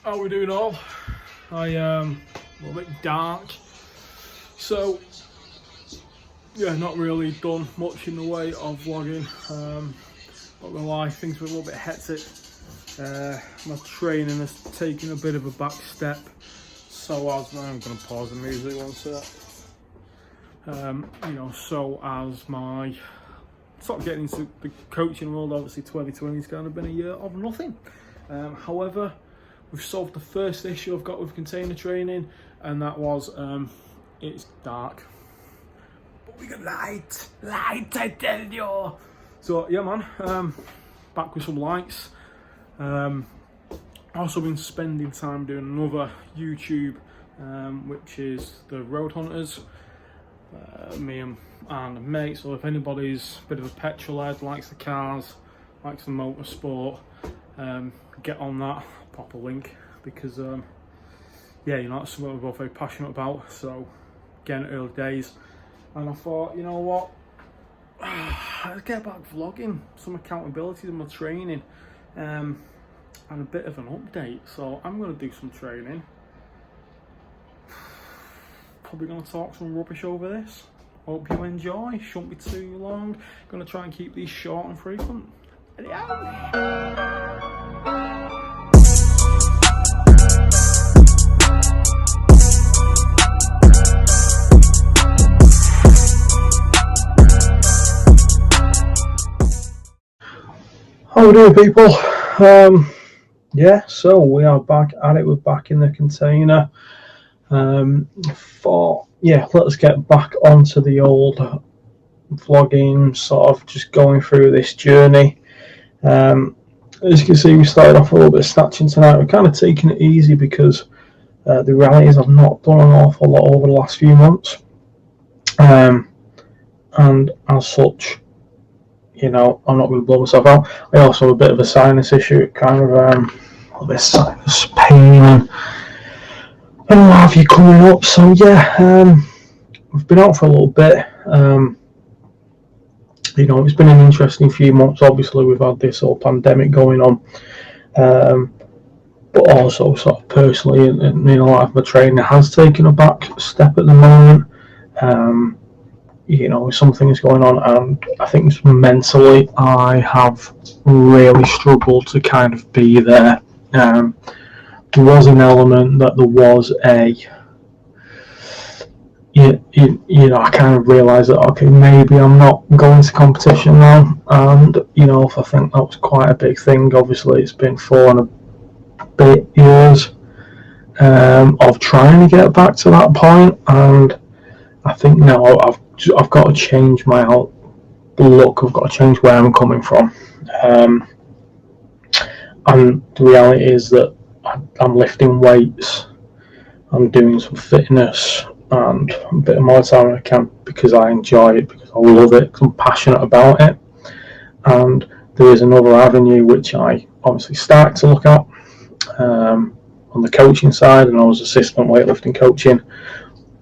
How we doing all? A little bit dark, so yeah, not really done much in the way of vlogging. Not gonna lie, things were a little bit hectic. My training has taken a bit of a back step, so as I'm gonna pause the music one sec. So as my sort of getting into the coaching world, obviously 2020 has kind of been a year of nothing. However, we've solved the first issue I've got with container training, and that was it's dark. But we got light, I tell you. So yeah, man, back with some lights. Also been spending time doing another YouTube, which is the Road Hunters. Me and a mate. So if anybody's a bit of a petrol head, likes the cars, likes the motorsport, get on that. Pop a link, because yeah, that's something we're both very passionate about. So again, early days, and I thought, you know what, let's get back vlogging, some accountability to my training, and a bit of an update. So I'm going to do some training, probably going to talk some rubbish over this. Hope you enjoy, shouldn't be too long. Going to try and keep these short and frequent. How we doing, people? Yeah, so we are back at it. We're back in the container. Let's get back onto the old vlogging, sort of just going through this journey. As you can see, we started off a little bit of snatching tonight. We're kind of taking it easy because the reality is I've not done an awful lot over the last few months, and as such, I'm not going to blow myself out. I also have a bit of a sinus issue, kind of a little bit of sinus pain and what have you coming up. So yeah, we've been out for a little bit. It's been an interesting few months. Obviously, we've had this whole pandemic going on, but also sort of personally in a lot of my training has taken a back step at the moment. Some things going on, and I think mentally I have really struggled to kind of be there. There was an element that there was I kind of realised that, okay, maybe I'm not going to competition now, and I think that was quite a big thing. Obviously, it's been 4 and a bit years of trying to get back to that point, and I think now I've got to change my look. I've got to change where I'm coming from, and the reality is that I'm lifting weights, I'm doing some fitness and a bit of Muay Thai when I can, because I enjoy it, because I love it, because I'm passionate about it. And there is another avenue which I obviously started to look at on the coaching side, and I was assistant weightlifting coaching.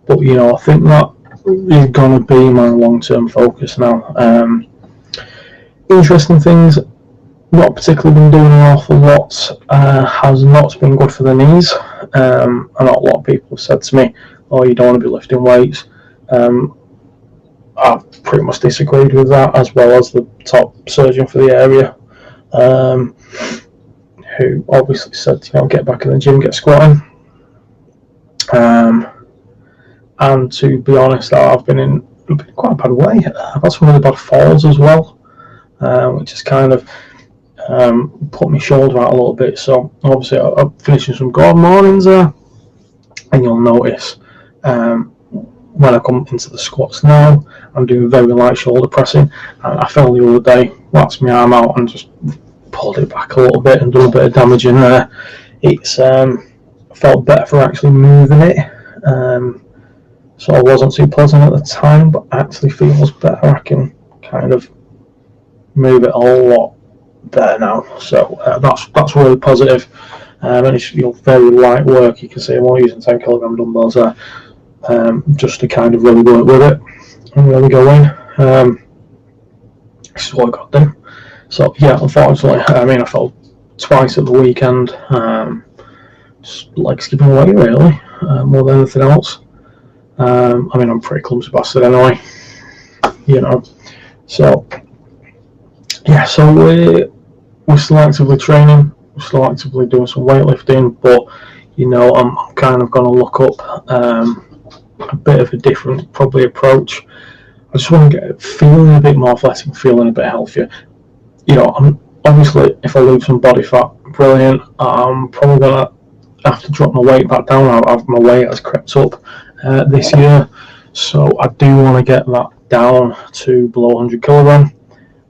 But I think that is going to be my long-term focus now. Interesting things, not particularly been doing an awful lot, has not been good for the knees. And a lot of people have said to me, oh, you don't want to be lifting weights. I've pretty much disagreed with that, as well as the top surgeon for the area, who obviously said, get back in the gym, get squatting. And to be honest, I've been in quite a bad way. I've had some really bad falls as well, which has kind of put my shoulder out a little bit. So obviously I'm finishing some good mornings there, and you'll notice when I come into the squats now, I'm doing very light shoulder pressing, and I fell the other day, waxed my arm out and just pulled it back a little bit and done a bit of damage in there. It's felt better for actually moving it, so it wasn't too pleasant at the time, but actually feels better. I can kind of move it a lot better now, so that's really positive. And it's very light work. You can see I'm only using 10 kilogram dumbbells there, just to kind of really work with it and really go in. This is what I got to do. So yeah, unfortunately, I fell twice at the weekend. like skipping away really, more than anything else. I mean, I'm a pretty clumsy bastard anyway, you know. So yeah, so we're still actively training, we're still actively doing some weightlifting, but you know, I'm kind of going to look up a bit of a different probably approach. I just want to get feeling a bit more athletic, feeling a bit healthier. You know, I'm obviously, if I lose some body fat, brilliant. I'm probably gonna have to drop my weight back down. My weight has crept up this year, so I do want to get that down to below 100 kilogram,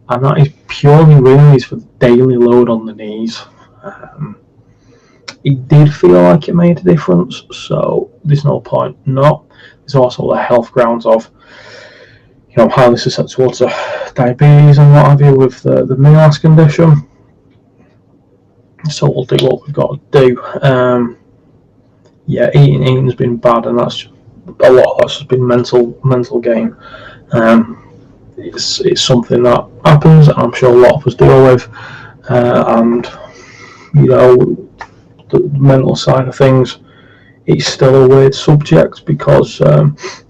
and that is purely really for the daily load on the knees. It did feel like it made a difference, so there's no point not. There's also the health grounds of, you know, highly susceptible to diabetes and what have you with the MELAS condition. So we'll do what we've got to do. Yeah, eating's been bad, and that's a lot of that's just been mental game. It's something that happens, and I'm sure a lot of us deal with. And you know, the mental side of things, it's still a weird subject because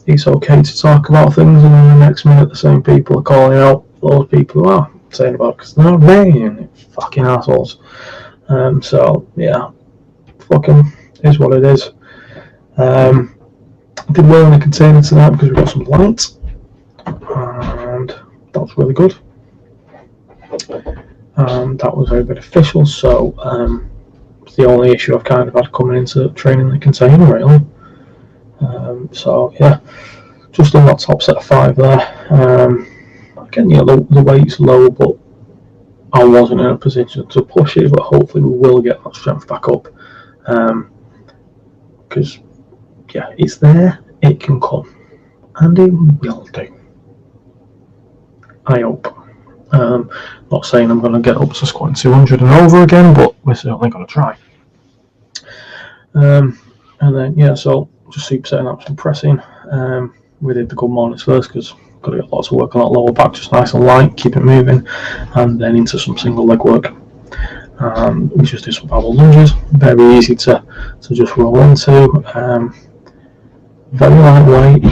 it's okay to talk about things, and then the next minute the same people are calling out those people who are saying about it because they're not vain, fucking assholes. So yeah, fucking is what it is. I did well in the container tonight because we got some light, and that was really good. That was very beneficial. So it's the only issue I've kind of had coming into training the container really. So yeah, just on that top set of 5 there. Again, yeah, the weight's low, but I wasn't in a position to push it, but hopefully we will get that strength back up. Because yeah, it's there, it can come, and it will do. I hope. Not saying I'm going to get up to squatting 200 and over again, but we're certainly going to try. And then yeah, so just supersetting up some pressing. We did the good mornings first because got to get lots of work on that lower back, just nice and light, keep it moving, and then into some single leg work. We just do some power lunges, very easy to just roll into. Very lightweight,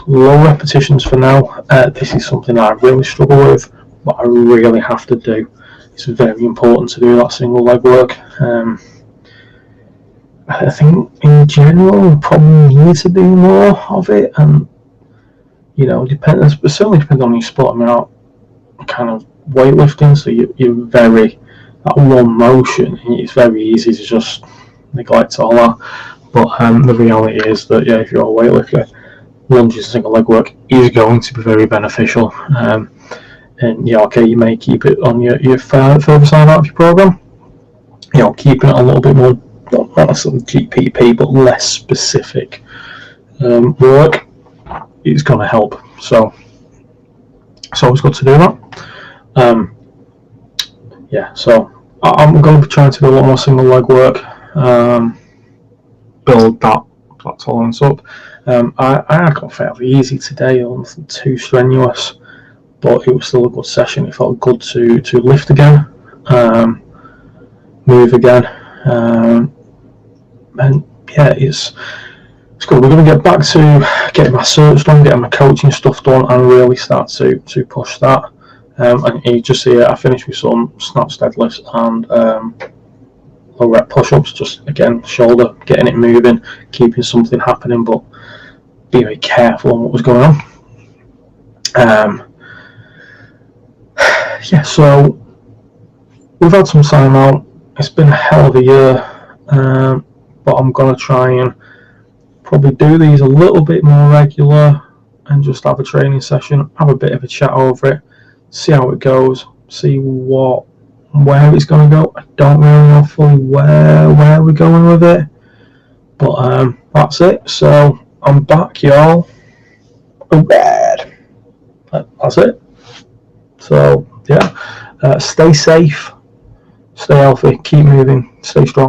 low repetitions for now. This is something I really struggle with, but I really have to do. It's very important to do that single leg work. I think in general we probably need to do more of it, and you know, it certainly depends on your sport. I mean, I'm kind of weightlifting, so you're very, that one motion, it's very easy to just neglect all that. But the reality is that, yeah, if you're a weightlifter, lunges and single leg work is going to be very beneficial. And yeah, okay, you may keep it on your further side out of your program. You know, keeping it a little bit more, not necessarily GPP, but less specific work is going to help. So it's always good to do that. Yeah, so I'm going to be trying to do a lot more single leg work. Build that tolerance up. I got fairly easy today, nothing too strenuous, but it was still a good session. It felt good to lift again, move again, and yeah, it's good. We're going to get back to getting my certs done, getting my coaching stuff done, and really start to push that. And you just see I finished with some snatch deadlifts and low rep push-ups, just again shoulder, getting it moving, keeping something happening, but be very careful on what was going on. Yeah, so we've had some time out. It's been a hell of a year, but I'm going to try and probably do these a little bit more regular and just have a training session, have a bit of a chat over it, see how it goes, see where it's going to go. I don't really know fully where we're going with it, but that's it. So I'm back, y'all. Bad. That's it. So yeah, stay safe, stay healthy, keep moving, stay strong.